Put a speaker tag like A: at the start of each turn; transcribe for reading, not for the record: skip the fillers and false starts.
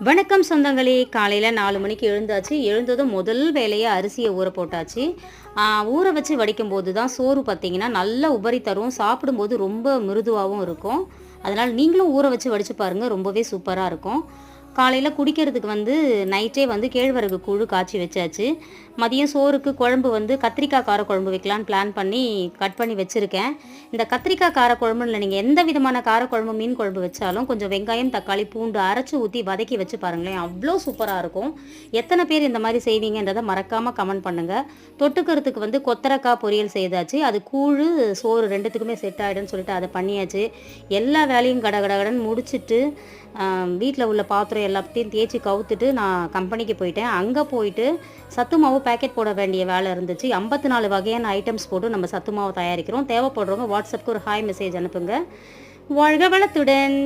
A: வணக்கம் சொந்தங்களே. காலையில் 4 மணிக்கு எழுந்தாச்சு. எழுந்ததும் முதல் வேலையை அரிசியை ஊற போட்டாச்சு. ஊற வச்சு வடிக்கும் போது தான் சோறு பார்த்தீங்கன்னா நல்லா உபரி தரும். சாப்பிடும்போது ரொம்ப மிருதுவாகவும் இருக்கும். அதனால் நீங்களும் ஊற வச்சு வடித்து பாருங்கள், ரொம்பவே சூப்பராக இருக்கும். காலையில் குடிக்கிறதுக்கு நைட்டே கேழ்வரகு கூழ் காய்ச்சி வச்சாச்சு. மதியம் சோறுக்கு குழம்பு கத்திரிக்காய் காரக்குழம்பு வைக்கலான்னு பிளான் பண்ணி கட் பண்ணி வச்சுருக்கேன். இந்த கத்திரிக்காய் காரக்குழம்புன்னு இல்லை, நீங்கள் எந்த விதமான காரக்குழம்பு மீன் குழம்பு வச்சாலும் கொஞ்சம் வெங்காயம் தக்காளி பூண்டு அரைச்சி ஊற்றி வதக்கி வச்சு பாருங்களேன், அவ்வளோ சூப்பராக இருக்கும். எத்தனை பேர் இந்த மாதிரி செய்வீங்கன்றதை மறக்காமல் கமெண்ட் பண்ணுங்கள். தொட்டுக்கிறதுக்கு கொத்தரக்காய் பொரியல் செய்தாச்சு. அது கூழ் சோறு ரெண்டுத்துக்குமே செட் ஆகிடுன்னு சொல்லிட்டு அதை பண்ணியாச்சு. எல்லா வேலையும் கடகடன்னு முடிச்சுட்டு வீட்டில் உள்ள பாத்திரம் எல்லாத்தையும் தேய்ச்சி கவுத்துட்டு நான் கம்பெனிக்கு போயிட்டேன். அங்கே போயிட்டு சத்து மாவு பேக்கெட் போட வேண்டிய வேலை இருந்துச்சு. 54 வகையான ஐட்டம்ஸ் போட்டு நம்ம சத்து மாவு தயாரிக்கிறோம். தேவைப்படுறவங்க வாட்ஸ்அப்புக்கு ஒரு ஹாய் மெசேஜ் அனுப்புங்க. வாழ்க வளத்துடன்.